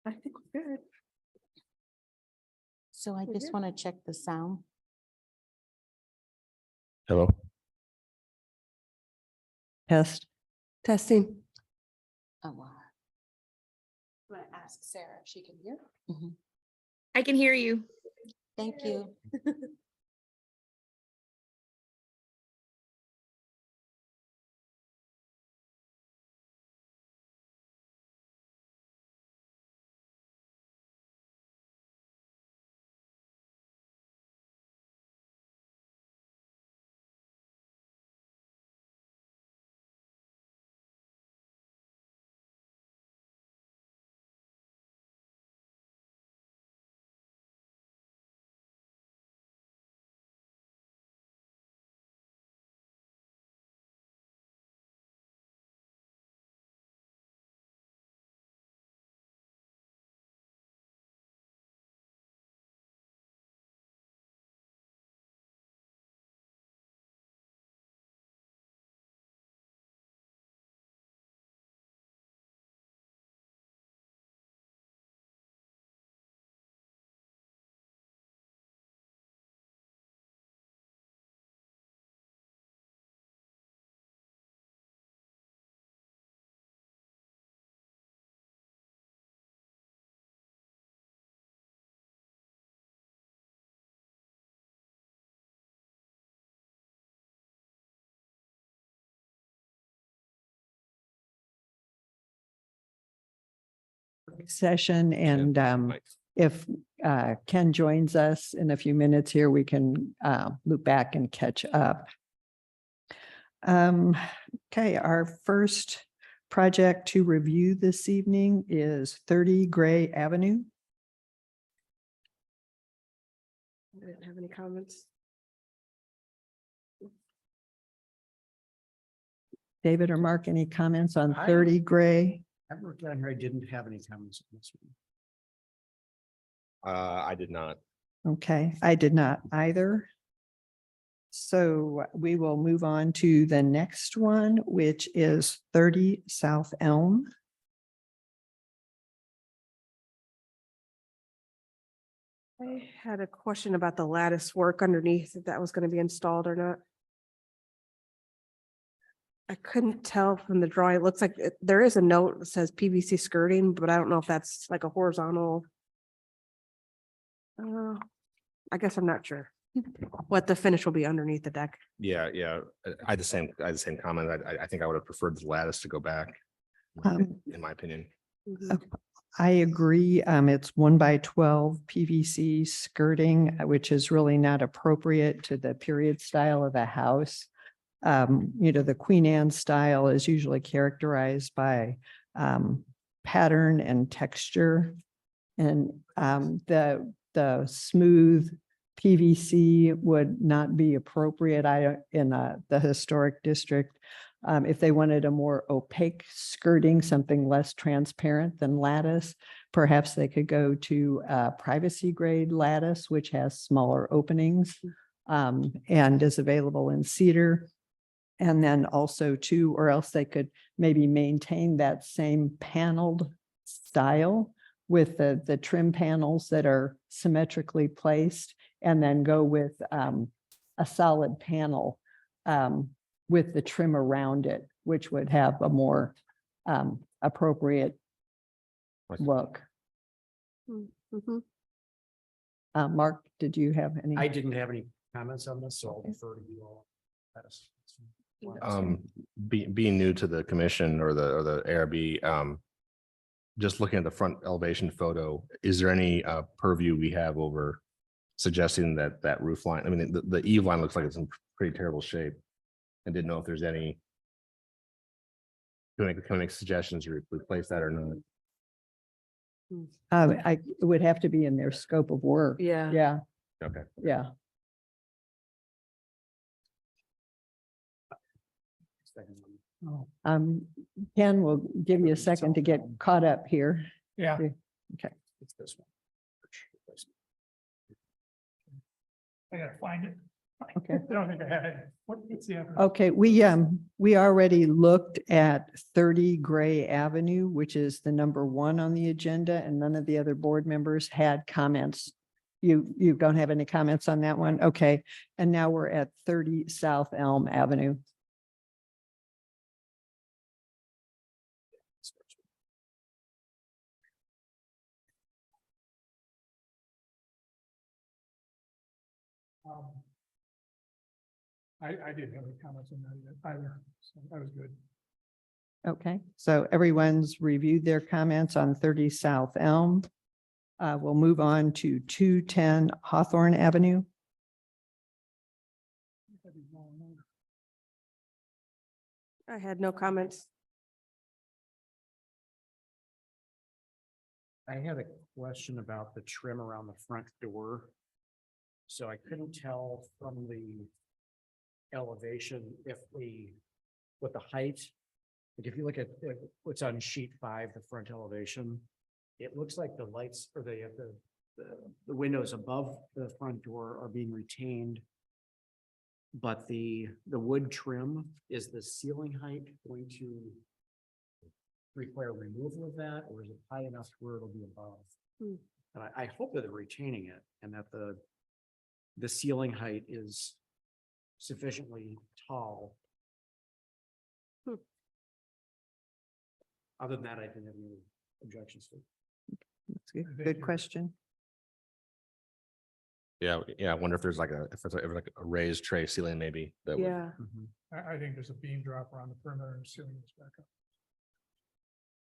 I think we're good. So I just want to check the sound. Hello. Test. Testing. Oh, wow. I'm going to ask Sarah if she can hear. I can hear you. Thank you. Session and if Ken joins us in a few minutes here, we can loop back and catch up. Okay, our first project to review this evening is 30 Gray Avenue. I didn't have any comments. David or Mark, any comments on 30 Gray? I've worked on here. I didn't have any comments on this one. I did not. Okay, I did not either. So we will move on to the next one, which is 30 South Elm. I had a question about the lattice work underneath, if that was going to be installed or not. I couldn't tell from the drawing. It looks like there is a note that says PVC skirting, but I don't know if that's like a horizontal. I guess I'm not sure what the finish will be underneath the deck. Yeah, yeah. I had the same comment. I think I would have preferred the lattice to go back. In my opinion. I agree. It's 1x12 PVC skirting, which is really not appropriate to the period style of a house. The Queen Anne style is usually characterized by pattern and texture. And the smooth PVC would not be appropriate in the historic district. If they wanted a more opaque skirting, something less transparent than lattice, perhaps they could go to privacy grade lattice, which has smaller openings and is available in cedar. And then also or else they could maybe maintain that same paneled style with the trim panels that are symmetrically placed, and then go with a solid panel with the trim around it, which would have a more appropriate look. Mark, did you have any? I didn't have any comments on this, so I'll defer to you all. Being new to the commission or the ARB, just looking at the front elevation photo, is there any purview we have over suggesting that roof line? I mean, the eave line looks like it's in pretty terrible shape. I didn't know if there's any. Can I make suggestions to replace that or not? It would have to be in their scope of work. Yeah. Yeah, Okay. yeah. Ken, we'll give you a second to get caught up here. Yeah. Okay. It's this one. I gotta find it. Okay. I don't think I had it. What's the address? Okay, we already looked at 30 Gray Avenue, which is the number 1 on the agenda, and none of the other board members had comments. You don't have any comments on that one? Okay, and now we're at 30 South Elm Avenue. I didn't have any comments on that either, so that was good. Okay, so everyone's reviewed their comments on 30 South Elm. We'll move on to 210 Hawthorne Avenue. I had no comments. I had a question about the trim around the front door. So I couldn't tell from the elevation with the height. Like if you look at what's on sheet 5, the front elevation, it looks like the lights or the windows above the front door are being retained. But the wood trim, is the ceiling height going to require removal of that, or is it high enough where it'll be above? And I hope that they're retaining it and that the ceiling height is sufficiently tall. Other than that, I didn't have any objections to it. That's a Thank good you. question. Yeah, I wonder if there's like if it's like a raised tray ceiling maybe that would. Yeah. I think there's a beam drop around the perimeter and ceiling this back up.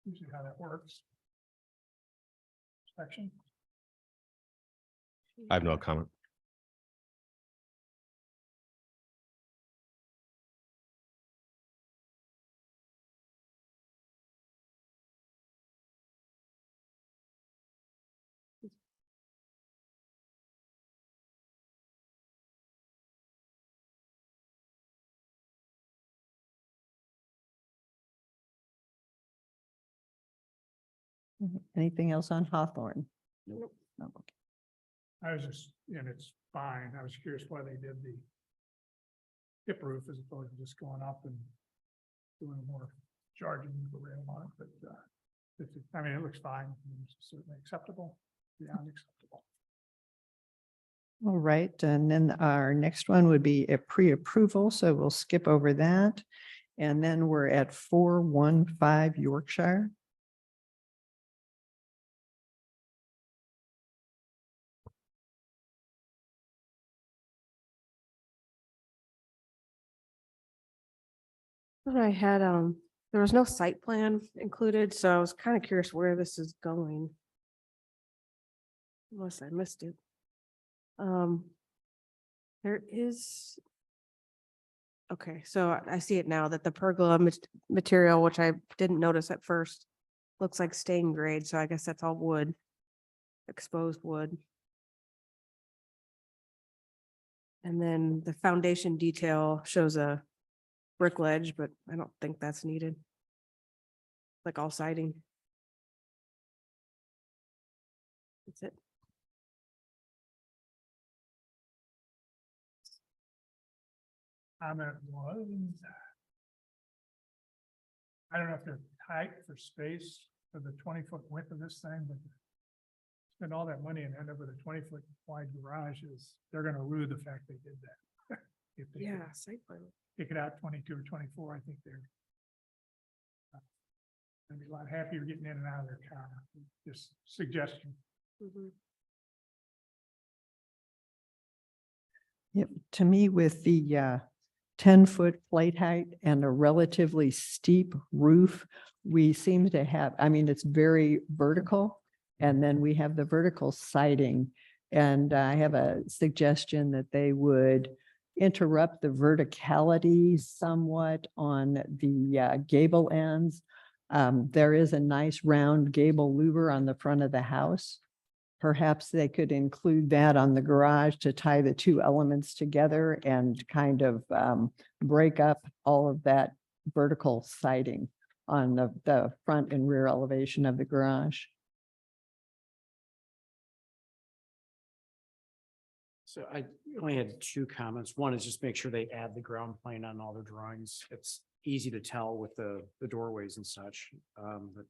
Usually how that works. Section. I have no comment. Anything else on Hawthorne? Nope. No, okay. I was just, and it's fine. I was curious why they did the hip roof as opposed to just going up and doing more charging the rail on it, but I mean, it looks fine. It's certainly acceptable, beyond acceptable. All right, and then our next one would be a pre-approval, so we'll skip over that. And then we're at 415 Yorkshire. But I had, there was no site plan included, so I was kind of curious where this is going. Unless I missed it. There is. Okay, so I see it now that the pergola material, which I didn't notice at first, looks like stained grade, so I guess that's all wood. Exposed wood. And then the foundation detail shows a brick ledge, but I don't think that's needed. Like all siding. That's it. Comment was. I don't know if they're tight for space for the 20-foot width of this thing, but spend all that money and end up with a 20-foot wide garage they're gonna rue the fact they did that. If they Yeah, site plan. pick it out 22 or 24, I think they're gonna be a lot happier getting in and out of their car. Just suggestion. Mhm. Yep, to me, with the 10-foot plate height and a relatively steep roof, we seem to have, I mean, it's very vertical. And then we have the vertical siding. And I have a suggestion that they would interrupt the verticality somewhat on the gable ends. There is a nice round gable louver on the front of the house. Perhaps they could include that on the garage to tie the two elements together and kind of break up all of that vertical siding on the front and rear elevation of the garage. So I only had two comments. One is just make sure they add the ground plane on all their drawings. It's easy to tell with the doorways and such. But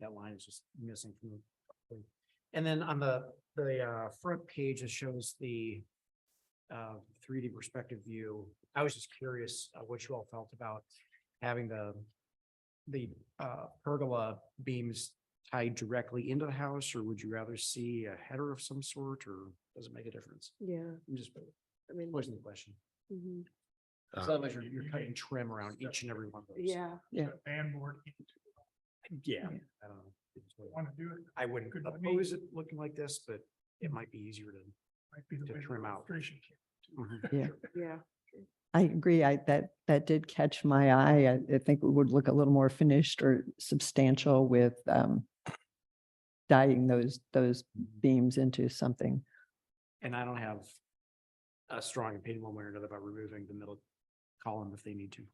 that line is just missing from the. And then on the front page, it shows the 3D perspective view. I was just curious what you all felt about having the pergola beams tied directly into the house, or would you rather see a header of some sort, or does it make a difference? Yeah, I'm just I mean. posing the question. Mhm. Uh, So otherwise you're cutting trim around each and every one of those. Yeah, Yeah. Band board, Yeah, I don't know. want to do it, I wouldn't Good with me. oppose it looking like this, but it might be easier to. might be the To way the trim out. illustration came. Yeah. yeah. I agree. That did catch my eye. I think it would look a little more finished or substantial with dyeing those beams into something. And I don't have a strong opinion one way or another about removing the middle column if they need to.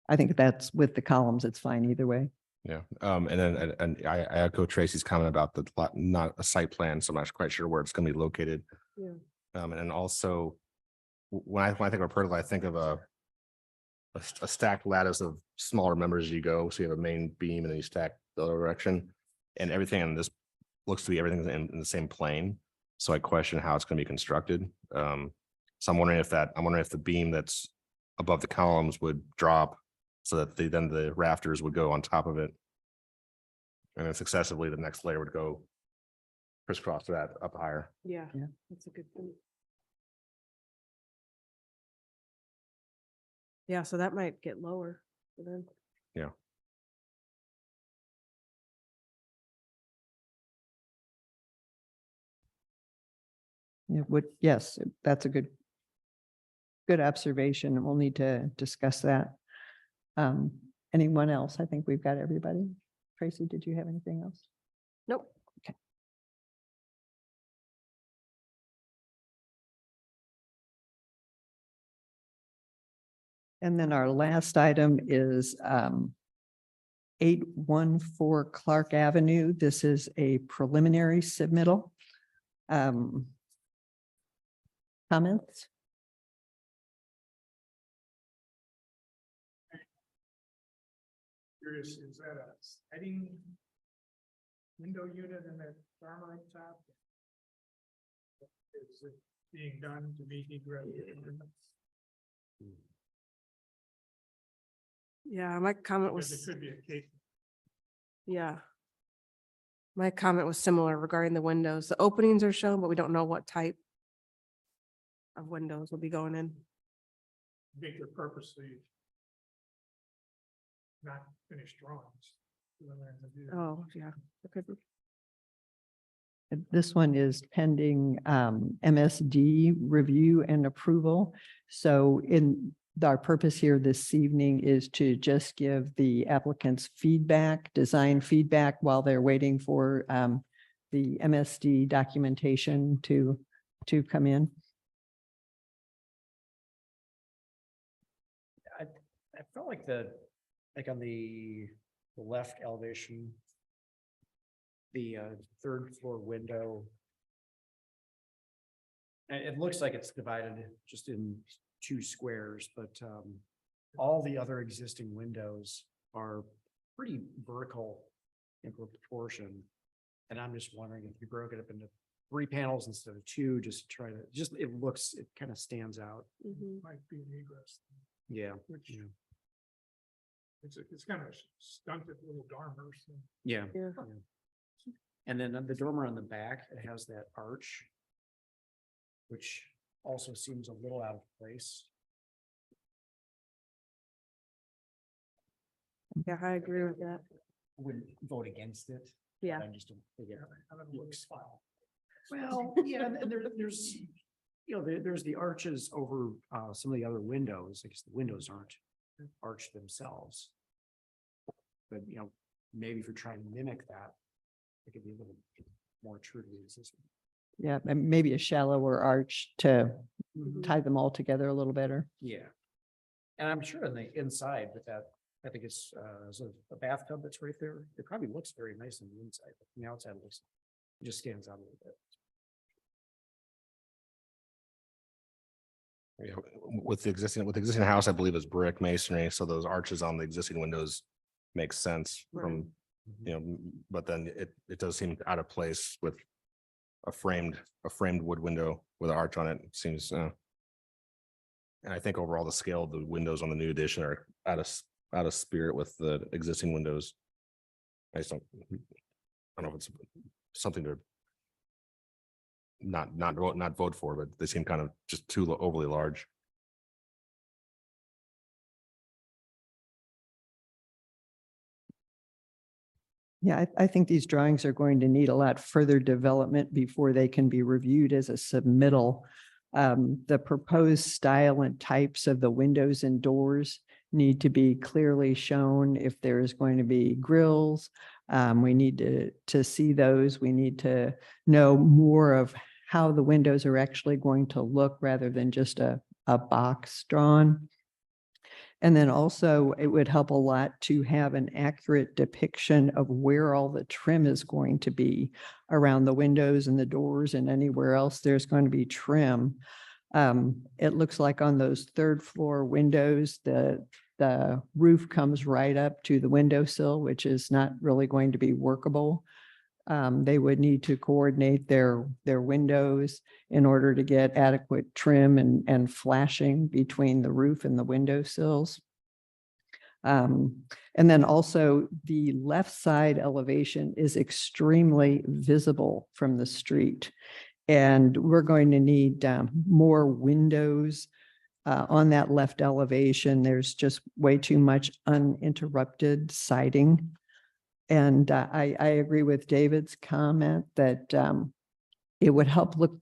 I think that's with the columns, it's fine either way. Yeah, and then, and I echo Tracy's comment about the not a site plan, so I'm not quite sure where it's gonna be located. Yeah. And then also, when I think of a pergola, I think of a stacked lattice of smaller members as you go, so you have a main beam and then you stack the other direction. And everything in this looks to be everything in the same plane, so I question how it's gonna be constructed. So I'm wondering if the beam that's above the columns would drop so that then the rafters would go on top of it. And then successively, the next layer would go crisscross to that up higher. Yeah. Yeah. That's a good point. Yeah, so that might get lower for them. Yeah. Yeah, yes, that's a good observation. and We'll need to discuss that. Anyone else? I think we've got everybody. Tracy, did you have anything else? Nope. And then our last item is 814 Clark Avenue. This is a preliminary submittal. Comments? Curious, is that a sliding window unit in that dormer up top? Is it being done to meet egress requirements? Yeah, my comment Because was, it could be a case. yeah. My comment was similar regarding the windows. The openings are shown, but we don't know what type of windows will be going in. I think they're purposely not finished drawings. Oh, yeah. it could be. This one is pending MSD review and approval. So our purpose here this evening is to just give the applicants feedback, design feedback while they're waiting for the MSD documentation to come in. I felt like on the left elevation, the third floor window. And it looks like it's divided just in two squares, but all the other existing windows are pretty vertical in proportion. And I'm just wondering if you broke it up into 3 panels instead of 2, just to try to, it kind of stands out. Mhm. Might be an egress, Yeah. which it's kind of stunted little dormer, so. Yeah. Yeah. And then the dormer on the back, it has that arch, which also seems a little out of place. Yeah, I agree with that. Wouldn't vote against it. Yeah. I just don't think it I don't know what looks. file. Well, yeah, and there's, there's the arches over some of the other windows. I guess the windows aren't arched themselves. But, maybe if you're trying to mimic that, it could be a little more true to the existing. Yeah, and maybe a shallower arch to Mhm. tie them all together a little better. Yeah. And I'm sure on the inside with that, I think it's a bathtub that's right there. It probably looks very nice on the inside, but from the outside it just stands out a little bit. Yeah, with the existing house, I believe is brick masonry, so those arches on the existing windows make sense from, but then it does seem out of place with a framed wood window with an arch on it. Seems, and I think overall the scale of the windows on the new addition are out of spirit with the existing windows. I just don't know if it's something to not vote for, but they seem kind of just too overly large. Yeah, I think these drawings are going to need a lot further development before they can be reviewed as a submittal. The proposed style and types of the windows and doors need to be clearly shown. If there is going to be grills, we need to see those. We need to know more of how the windows are actually going to look rather than just a box drawn. And then also it would help a lot to have an accurate depiction of where all the trim is going to be around the windows and the doors and anywhere else there's going to be trim. It looks like on those third floor windows, the roof comes right up to the windowsill, which is not really going to be workable. They would need to coordinate their windows in order to get adequate trim and flashing between the roof and the windowsills. And then also the left side elevation is extremely visible from the street. And we're going to need more windows on that left elevation. There's just way too much uninterrupted sighting. And I agree with David's comment that it would help look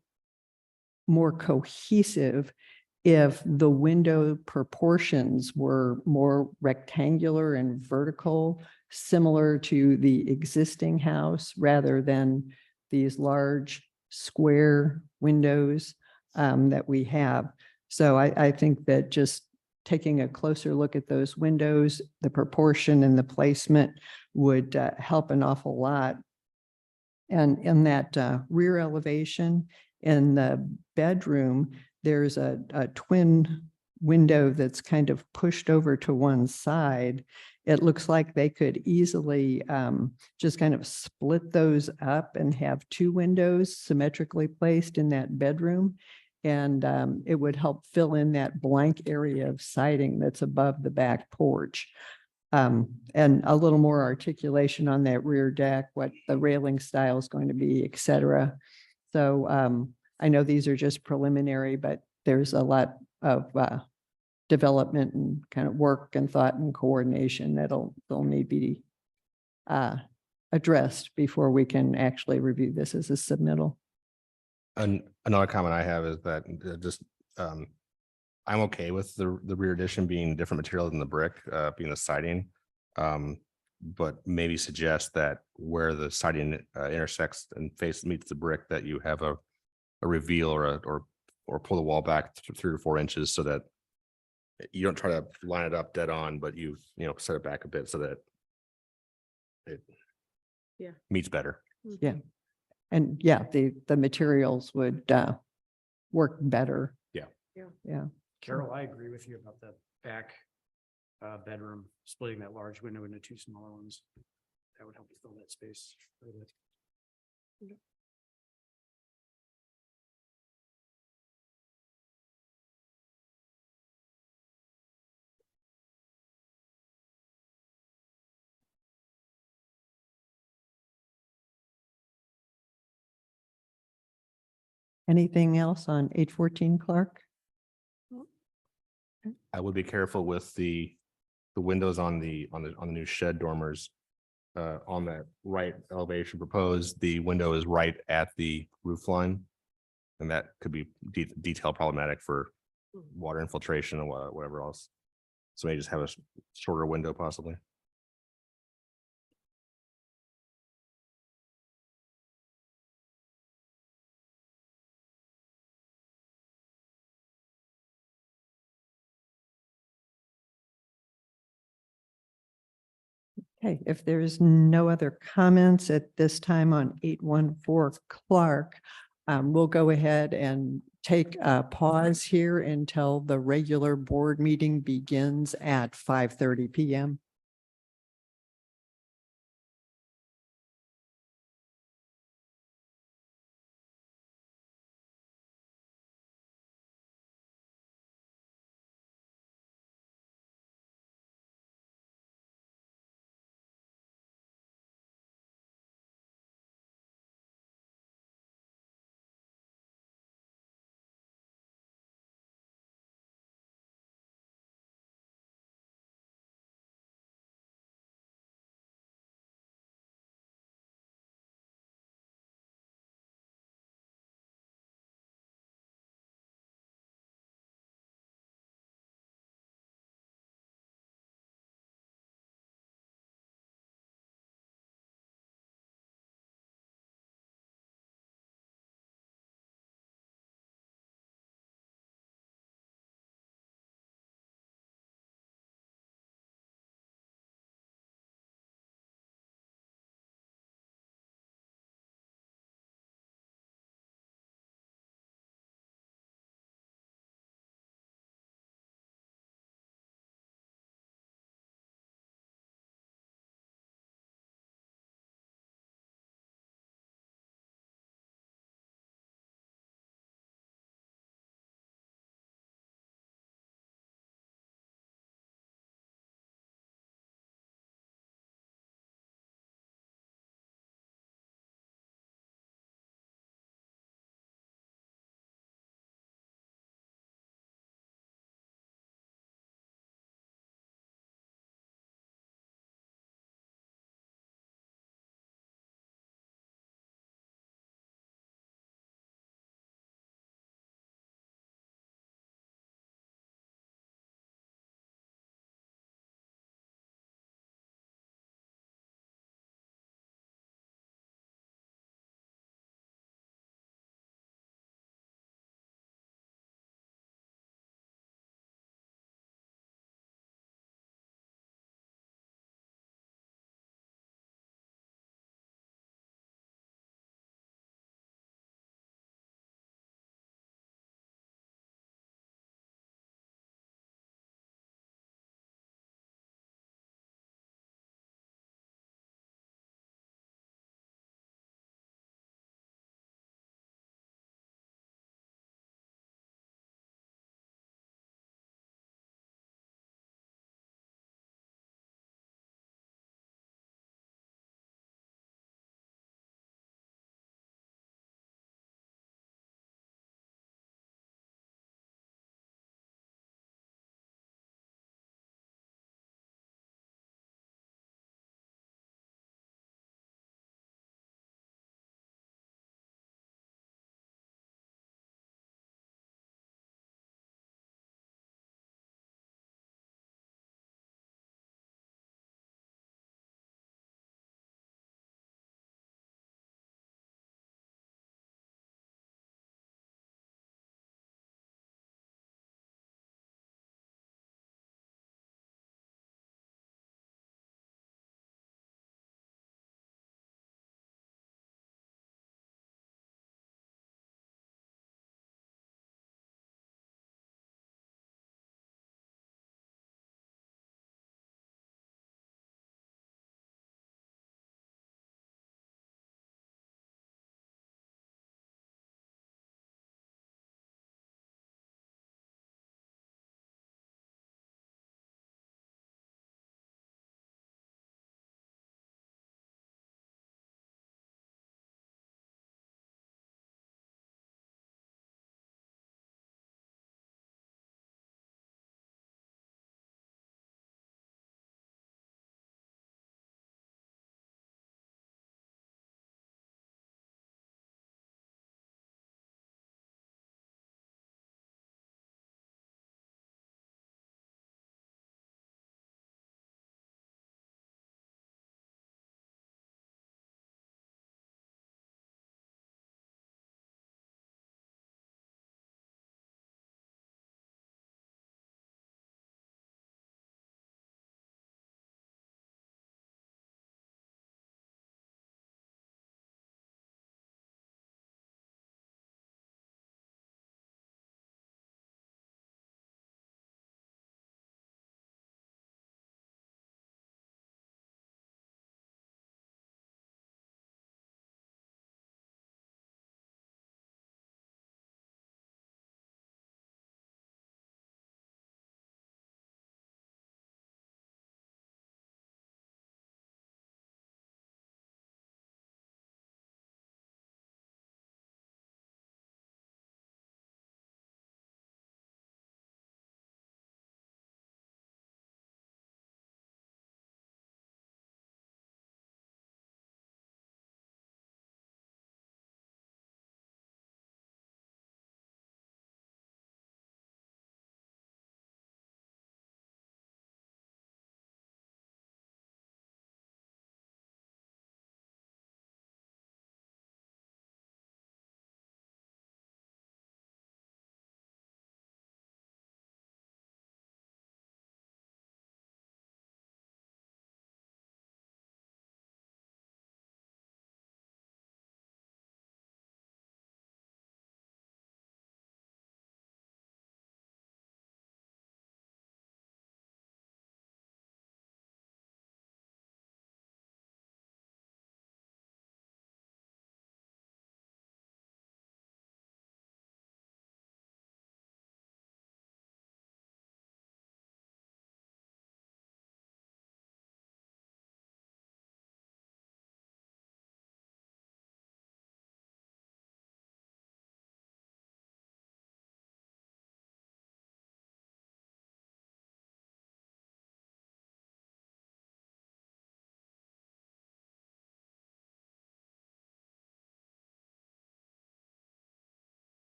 more cohesive if the window proportions were more rectangular and vertical, similar to the existing house, rather than these large square windows that we have. So I think that just taking a closer look at those windows, the proportion and the placement would help an awful lot. And in that rear elevation in the bedroom, there's a twin window that's kind of pushed over to one side. It looks like they could easily just kind of split those up and have two windows symmetrically placed in that bedroom. And it would help fill in that blank area of siding that's above the back porch. And a little more articulation on that rear deck, what the railing style is going to be, et cetera. So I know these are just preliminary, but there's a lot of development and kind of work and thought and coordination they'll need to be addressed before we can actually review this as a submittal. And another comment I have is that I'm okay with the rear addition being different material than the brick, being the siding. But maybe suggest that where the siding intersects and meets the brick, that you have a reveal or pull the wall back 3 or 4 inches, so that you don't try to line it up dead on, but you set it back a bit so that it meets better. Yeah. And yeah, the materials would work better. Yeah. Carol, I agree with you about the back bedroom, splitting that large window into 2 smaller ones. That would help you fill that space. Anything else on 814 Clark? I would be careful with the windows on the new shed dormers. On that right elevation proposed, the window is right at the roof line. And that could be detail problematic for water infiltration and whatever else. So maybe just have a shorter window possibly. Okay, if there's no other comments at this time on 814 Clark, We'll go ahead and take a pause here until the regular board meeting begins at 5:30 PM.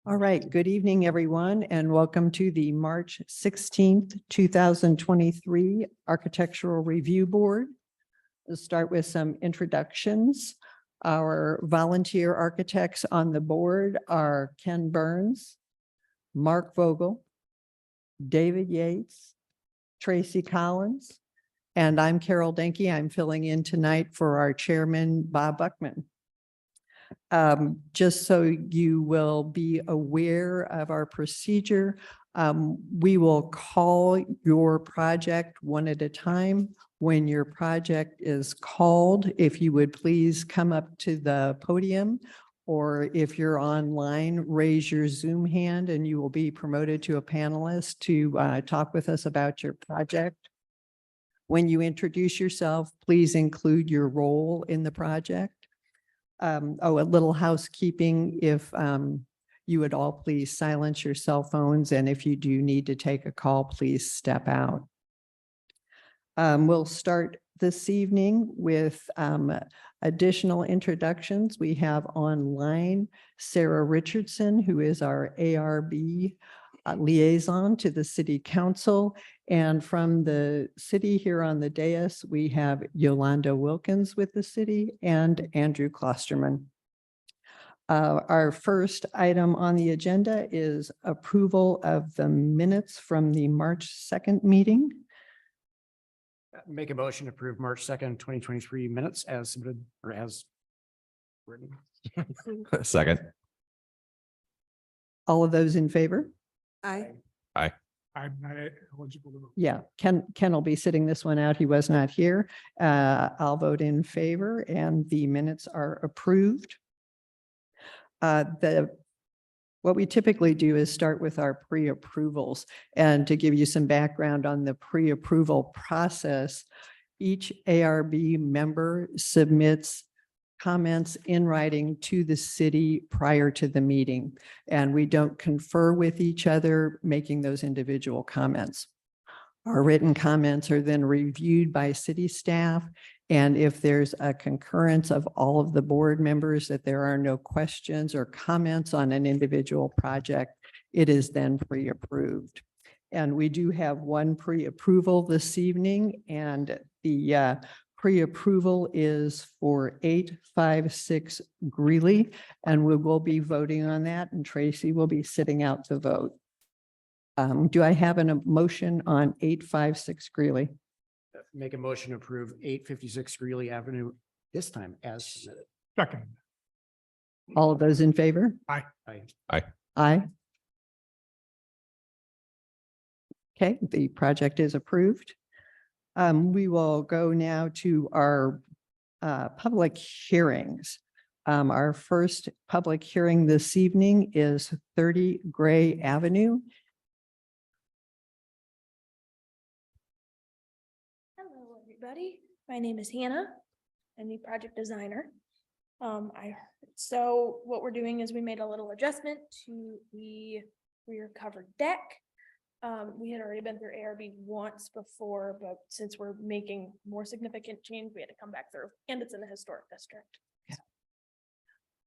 All right, good evening, everyone, and welcome to the March 16th, 2023 Architectural Review Board. Let's start with some introductions. Our volunteer architects on the board are Ken Burns, Mark Vogel, David Yates, Tracy Collins, and I'm Carol Denke. I'm filling in tonight for our chairman, Bob Buckman. Just so you will be aware of our procedure, we will call your project one at a time. When your project is called, if you would please come up to the podium, or if you're online, raise your Zoom hand and you will be promoted to a panelist to talk with us about your project. When you introduce yourself, please include your role in the project. A little housekeeping, if you would all please silence your cell phones, and if you do need to take a call, please step out. We'll start this evening with additional introductions. We have online Sarah Richardson, who is our ARB liaison to the City Council. And from the city here on the dais, we have Yolanda Wilkins with the city and Andrew Klosterman. Our first item on the agenda is approval of the minutes from the March 2nd meeting. Make a motion to approve March 2nd, 2023 minutes as submitted or as written. Second. All of those in favor? Aye. I'm not eligible to vote. Yeah, Ken will be sitting this one out. He was not here. I'll vote in favor and the minutes are approved. What we typically do is start with our pre-approvals, and to give you some background on the pre-approval process, each ARB member submits comments in writing to the city prior to the meeting, and we don't confer with each other making those individual comments. Our written comments are then reviewed by city staff, and if there's a concurrence of all of the board members that there are no questions or comments on an individual project, it is then pre-approved. And we do have one pre-approval this evening, and the pre-approval is for 856 Greeley, and we will be voting on that, and Tracy will be sitting out the vote. Do I have a motion on 856 Greeley? Make a motion to approve 856 Greeley Avenue this time as submitted. Second. All of those in favor? Aye. Aye. Okay, the project is approved. We will go now to our public hearings. Our first public hearing this evening is 30 Gray Avenue. Hello, everybody. My name is Hannah. I'm the project designer. So what we're doing is we made a little adjustment to the rear covered deck. We had already been through ARB once before, but since we're making more significant change, we had to come back through, and it's in the historic district.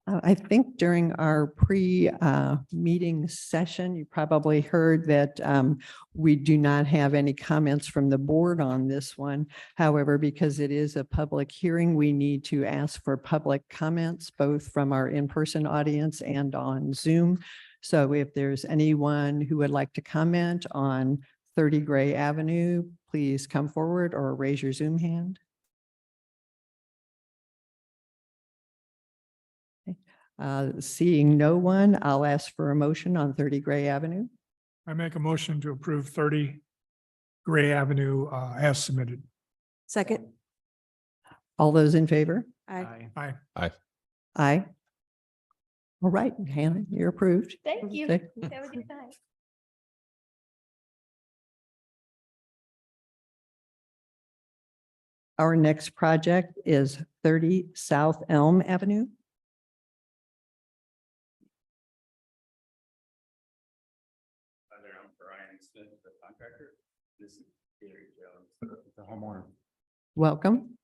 I think during our pre-meeting session, you probably heard that we do not have any comments from the board on this one. However, because it is a public hearing, we need to ask for public comments, both from our in-person audience and on Zoom. So if there's anyone who would like to comment on 30 Gray Avenue, please come forward or raise your Zoom hand. Seeing no one, I'll ask for a motion on 30 Gray Avenue. I make a motion to approve 30 Gray Avenue as submitted. Second. All those in favor? Aye. Aye. Aye. All right, Hannah, you're approved. Thank you. Okay. Have a good night. Our next project is 30 South Elm Avenue. The homeowner. Welcome.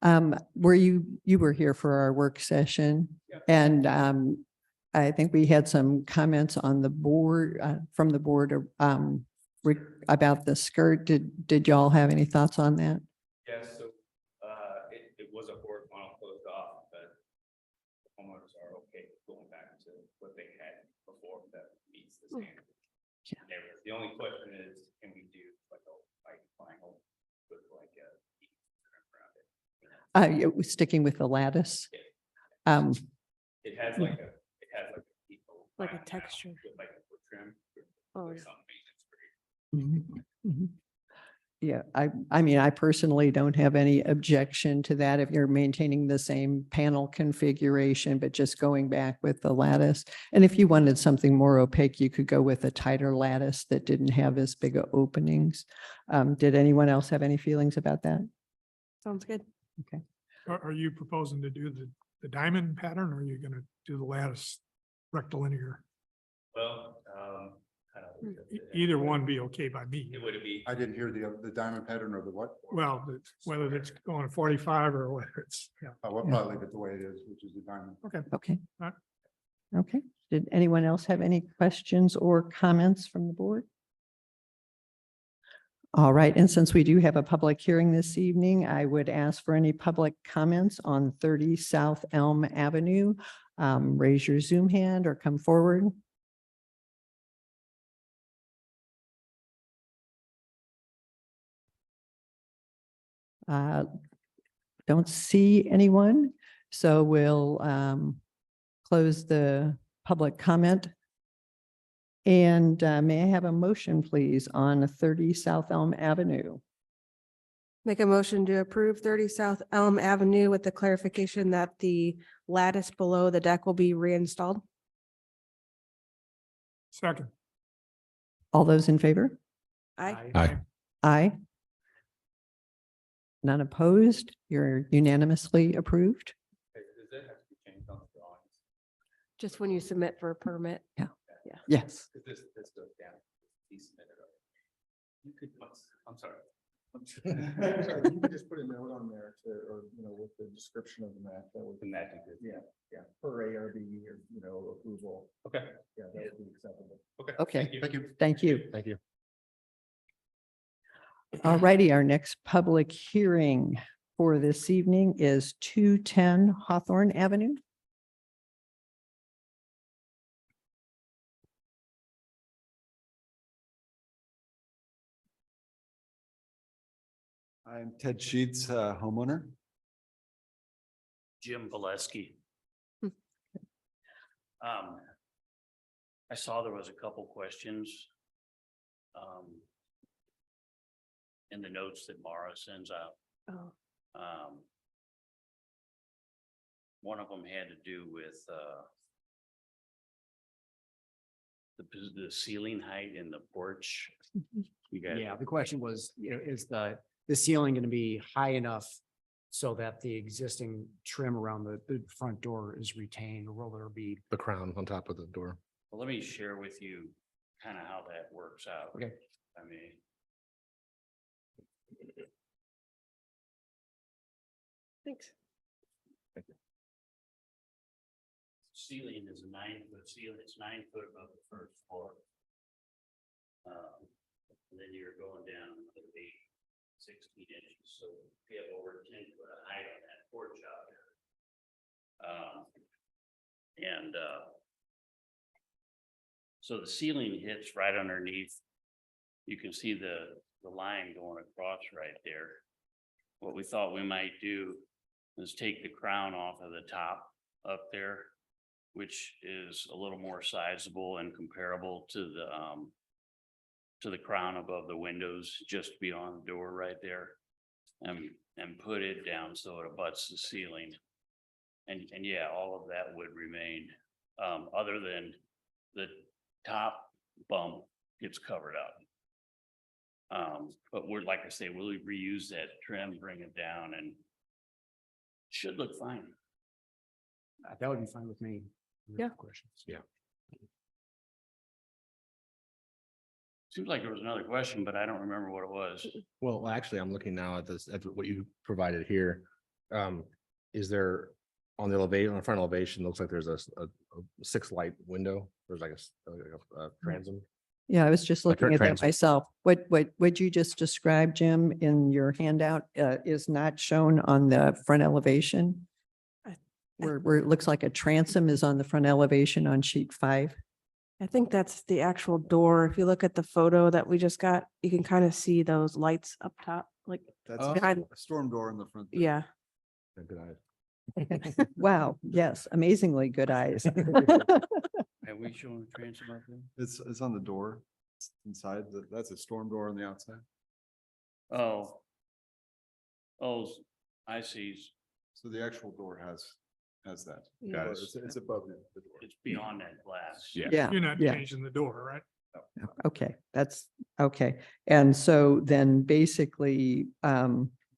You were here for our work session, and I think we had some comments on the board, from the board, about the skirt. Did y'all have any thoughts on that? Yes, so, it was a horizontal closed off, but homeowners are okay going back to what they had before that meets the standard. Yeah. The only question is, can we do like vinyl with like a heat around it? Sticking with the lattice. Yeah. Um, It has like a, heat Like a vinyl now texture. with like a wood trim. Oh, with yeah. some maintenance for you. mhm, mhm. Yeah, I mean, I personally don't have any objection to that if you're maintaining the same panel configuration, but just going back with the lattice. And if you wanted something more opaque, you could go with a tighter lattice that didn't have as big of openings. Did anyone else have any feelings about that? Sounds good. Are you proposing to do the diamond pattern or are you gonna do the lattice rectilinear? Well, I don't know. Either one be okay by me. It would be. I didn't hear the diamond pattern or the what? Well, whether it's going 45 or whether it's, yeah. I will Yeah. probably leave it the way it is, which is the diamond. Okay. Okay. Right. Okay. Did anyone else have any questions or comments from the board? All right. And since we do have a public hearing this evening, I would ask for any public comments on 30 South Elm Avenue. Raise your Zoom hand or come forward. Don't see anyone, so we'll close the public comment. And may I have a motion, please, on 30 South Elm Avenue? Make a motion to approve 30 South Elm Avenue with the clarification that the lattice below the deck will be reinstalled. Second. All those in favor? Aye. Aye. Aye. None opposed? You're unanimously approved? Does that have to be changed on the drawings? Just when you submit for a permit. Yes. Because this goes down. He submitted it. You could, I'm sorry. You could just put a note on there to, or, with the description of the map, that would. The magic is. Yeah, per ARB or, approval. Okay. Yeah, that would be acceptable. Okay. Thank you. Thank you. Thank you. All righty, our next public hearing for this evening is 210 Hawthorne Avenue. I'm Ted Sheets, homeowner. Jim Valesky. Hmm. I saw there was a couple questions. In the notes that Mara sends out. Oh. One of them had to do with, the ceiling height in the porch. You got, Yeah, the question was, is the ceiling going to be high enough so that the existing trim around the front door is retained, or will there be? The crown on top of the door. well, let me share with you kind of how that works out. Okay. I mean. Thanks. Ceiling is a 9-foot ceiling, it's 9 foot above the first floor. And then you're going down another 16 inches, so we have over 10 foot of height on that porch out there. So the ceiling hits right underneath. You can see the line going across right there. What we thought we might do is take the crown off of the top up there, which is a little more sizable and comparable to the crown above the windows, just beyond the door right there. And put it down so it abuts the ceiling. And yeah, all of that would remain, other than the top bump gets covered up. But we're, like I say, we'll reuse that trim, bring it down, and should look fine. That would be fine with me. Yeah. Questions. Yeah. Seems like there was another question, but I don't remember what it was. Well, actually, I'm looking now at this, at what you provided here. Is there on the elevation, on the front elevation, looks like there's a 6 light window. There's like a transom. Yeah, I was just looking at that transom. myself. What you just described, Jim, in your handout, is not shown on the front elevation. I- Where it looks like a transom is on the front elevation on sheet 5. I think that's the actual door. If you look at the photo that we just got, you can kind of see those lights up top, like, That's behind- a storm door in the front. there. yeah. Yeah, good eyes. Wow, yes, amazingly good eyes. Have we shown a transom up there? It's on the door. It's inside. That's a storm door on the outside. Oh. Oh, I see. So the actual door has that. Got Or it. It's above the door. It's beyond that glass. Yeah. Yeah, You're not yeah. changing the door, right? Okay, that's, okay. And so then basically,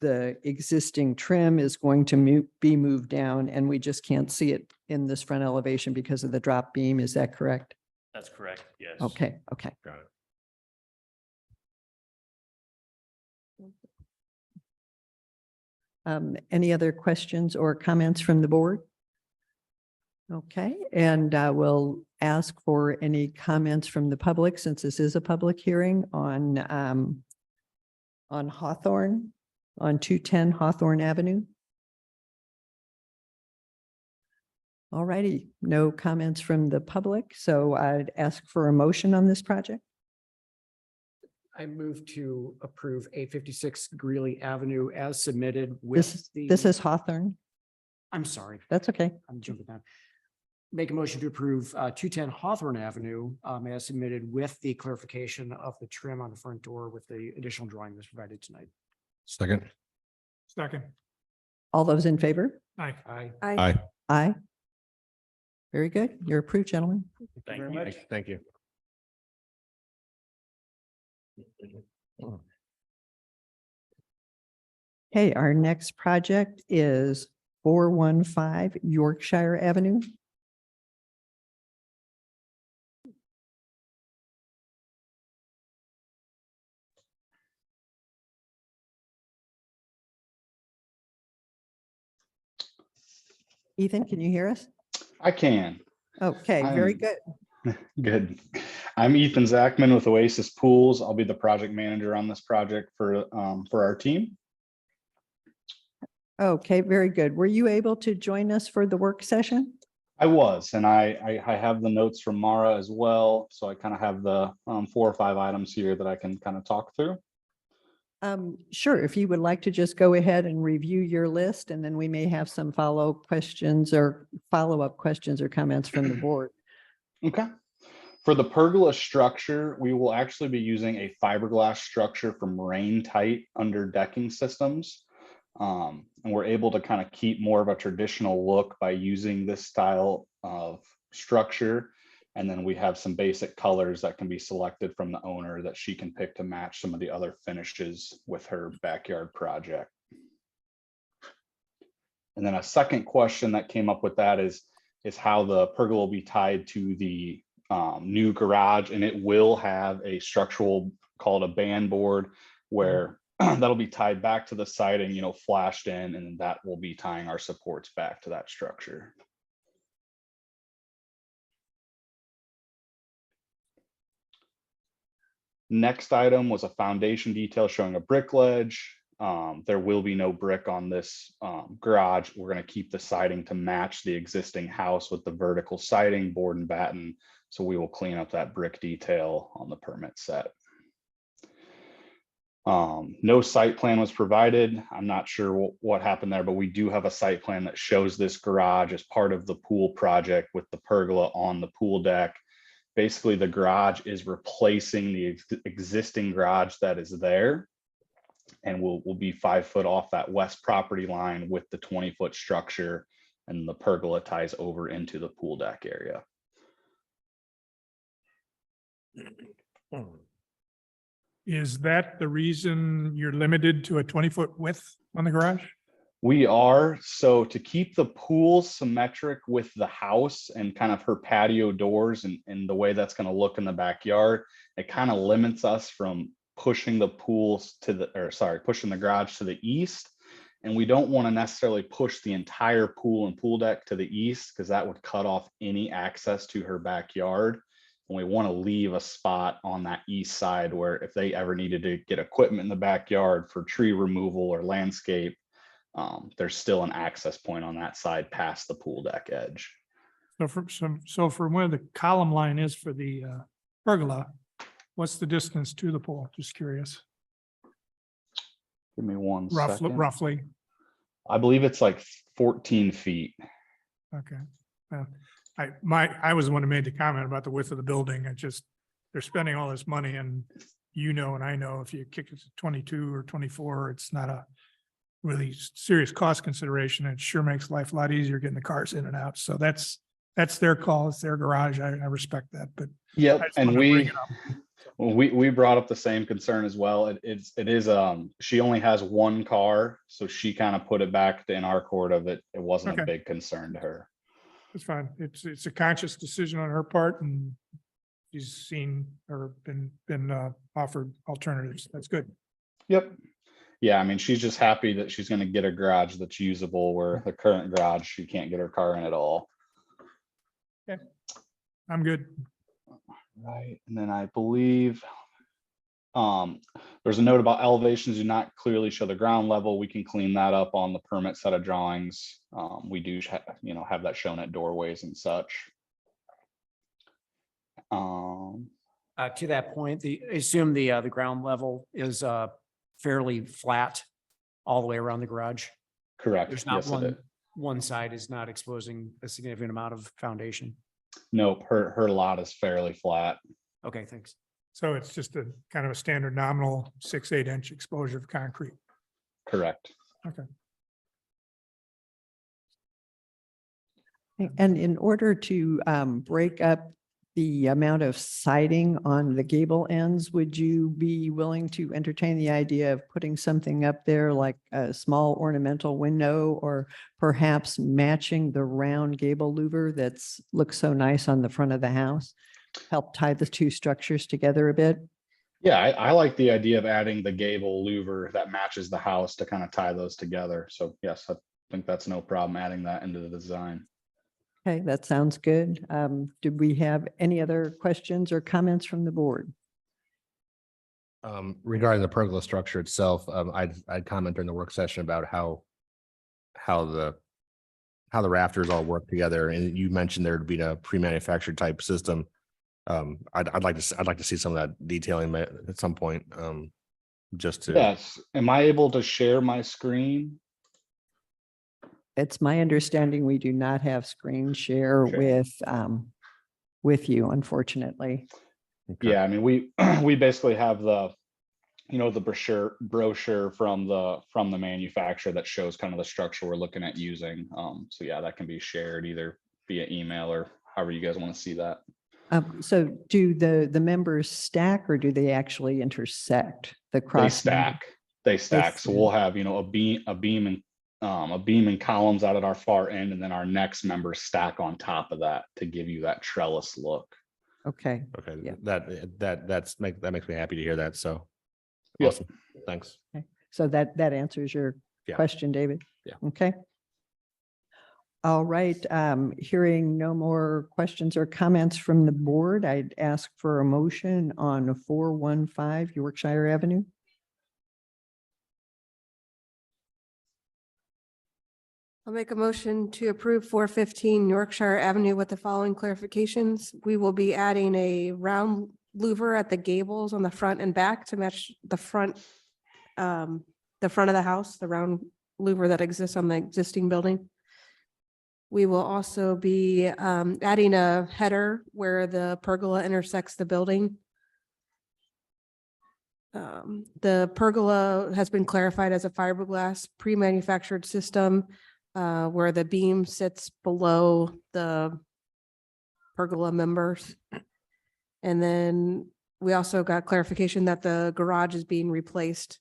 the existing trim is going to be moved down and we just can't see it in this front elevation because of the drop beam. Is that correct? That's correct, yes. Okay, okay. Got it. Any other questions or comments from the board? Okay, and we'll ask for any comments from the public since this is a public hearing on Hawthorne, on 210 Hawthorne Avenue. All righty, no comments from the public, so I'd ask for a motion on this project. I move to approve 856 Greeley Avenue as submitted with This is Hawthorne. I'm sorry, That's okay. I'm jumping down. Make a motion to approve 210 Hawthorne Avenue as submitted with the clarification of the trim on the front door with the additional drawing that's provided tonight. Second. Second. All those in favor? Aye. Aye. Aye. Aye. Very good. You're approved, gentlemen. Thank very you. much. Thank you. Okay, our next project is 415 Yorkshire Avenue. Ethan, can you hear us? I can. Okay, very I'm- good. Good. I'm Ethan Zachman with Oasis Pools. I'll be the project manager on this project for our team. Okay, very good. Were you able to join us for the work session? I was, and I have the notes from Mara as well. So I kind of have the 4 or 5 items here that I can kind of talk through. Sure, if you would like to just go ahead and review your list, and then we may have some follow-up questions or comments from the board. Okay. For the pergola structure, we will actually be using a fiberglass structure from Rain Tight under decking systems. And we're able to kind of keep more of a traditional look by using this style of structure. And then we have some basic colors that can be selected from the owner that she can pick to match some of the other finishes with her backyard project. And then a second question that came up with that is how the pergola will be tied to the new garage, and it will have a structural called a band board where that'll be tied back to the siding, you know, flashed in, and that will be tying our supports back to that structure. Next item was a foundation detail showing a brick ledge. There will be no brick on this garage. We're going to keep the siding to match the existing house with the vertical siding, board and batten. So we will clean up that brick detail on the permit set. No site plan was provided. I'm not sure what happened there, but we do have a site plan that shows this garage as part of the pool project with the pergola on the pool deck. Basically, the garage is replacing the existing garage that is there, and will be 5 foot off that west property line with the 20-foot structure, and the pergola ties over into the pool deck area. Is that the reason you're limited to a 20-foot width on the garage? We are, so to keep the pool symmetric with the house and kind of her patio doors and the way that's going to look in the backyard, it kind of limits us from pushing the pools to the, or sorry, pushing the garage to the east And we don't want to necessarily push the entire pool and pool deck to the east because that would cut off any access to her backyard. And we want to leave a spot on that east side where if they ever needed to get equipment in the backyard for tree removal or landscape, there's still an access point on that side past the pool deck edge. So from where the column line is for the pergola, what's the distance to the pool? Just curious. Give me one second. Roughly. I believe it's like 14 feet. Okay. I was the one who made the comment about the width of the building. They're spending all this money and and I know if you kick it to 22 or 24, it's not a really serious cost consideration. It sure makes life a lot easier getting the cars in and out. So that's their call. It's their garage. I respect that, but. Yep. I just And wanted to bring it up. we brought up the same concern as well. It is she only has one car, so she kind of put it back in our court of it. It wasn't a Okay. big concern to her. It's fine. It's a conscious decision on her part and she's seen or been offered alternatives. That's good. Yep. Yeah, I mean, she's just happy that she's going to get a garage that's usable where the current garage, she can't get her car in at all. I'm good. Right. And then I believe there's a note about elevations do not clearly show the ground level. We can clean that up on the permit set of drawings. We do, have that shown at doorways and such. To that point, I assume the ground level is fairly flat all the way around the garage. Correct. There's not Yes, it is. one side is not exposing a significant amount of foundation. Nope, her lot is fairly flat. Okay, thanks. So it's just a kind of a standard nominal 6-8 inch exposure of concrete. Correct. Okay. And in order to break up the amount of siding on the gable ends, would you be willing to entertain the idea of putting something up there like a small ornamental window or perhaps matching the round gable louver that's looks so nice on the front of the house? Help tie the two structures together a bit? Yeah, I like the idea of adding the gable louver that matches the house to kind of tie those together. So yes, I think that's no problem adding that into the design. Okay, that sounds good. Did we have any other questions or comments from the board? Regarding the pergola structure itself, I'd comment during the work session about how the rafters all work together. And you mentioned there'd be a pre-manufactured type system. I'd like to see some of that detailing at some point. Just to. Yes. Am I able to share my screen? It's my understanding we do not have screen share Sure. with you, unfortunately. Okay. Yeah, I mean, we basically have the brochure from the manufacturer that shows kind of the structure we're looking at using. So yeah, that can be shared either via email or however you guys want to see that. So do the members stack or do they actually intersect the cross? They stack. So stack. we'll have, a beam and columns out at our far end, and then our next members stack on top of that to give you that trellis look. Okay. Okay, Yeah. that makes me happy to hear that. So Yep. awesome. Thanks. Okay. So that answers your Yeah. question, David? Yeah. Okay. All right. Hearing no more questions or comments from the board, I'd ask for a motion on 415 Yorkshire Avenue. I'll make a motion to approve 415 Yorkshire Avenue with the following clarifications. We will be adding a round louver at the gables on the front and back to match the front of the house, the round louver that exists on the existing building. We will also be adding a header where the pergola intersects the building. The pergola has been clarified as a fiberglass pre-manufactured system where the beam sits below the pergola members. And then we also got clarification that the garage is being replaced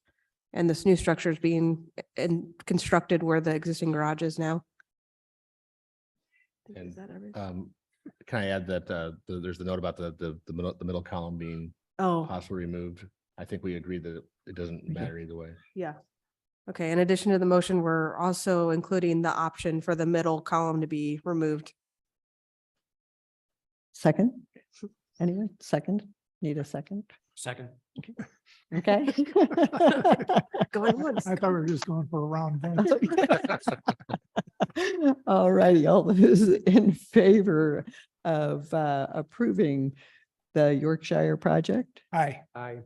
and this new structure is being constructed where the existing garage is now. And, Is that everything? Can I add that there's the note about the middle column being Oh, possibly removed? I think we agreed that it doesn't matter either way. yeah. Okay, in addition to the motion, we're also including the option for the middle column to be removed. Second? Anyone? Second? Need a second? Second. Okay. Going once. I thought we were just going for a round. All righty, all those in favor of approving the Yorkshire project? Aye. Aye.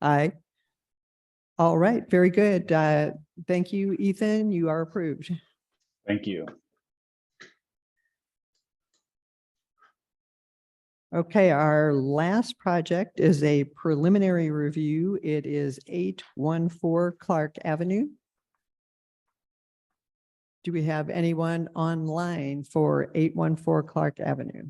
Aye. All right, very good. Thank you, Ethan. You are approved. Thank you. Okay, our last project is a preliminary review. It is 814 Clark Avenue. Do we have anyone online for 814 Clark Avenue?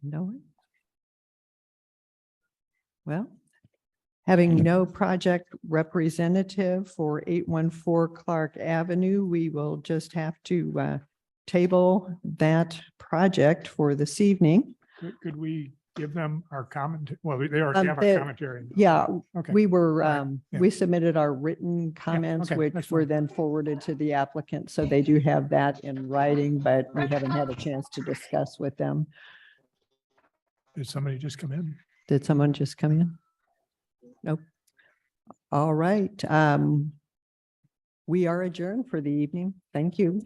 No one? Well, having no project representative for 814 Clark Avenue, we will just have to table that project for this evening. Could we give them our comment? Well, they already have our they- commentary. Yeah, Okay. we were, right, yeah. we submitted our written comments, okay, which that's were fine. then forwarded to the applicant. So they do have that in writing, but we haven't had a chance to discuss with them. Did somebody just come in? Did someone just come in? Nope. All right. We are adjourned for the evening. Thank you.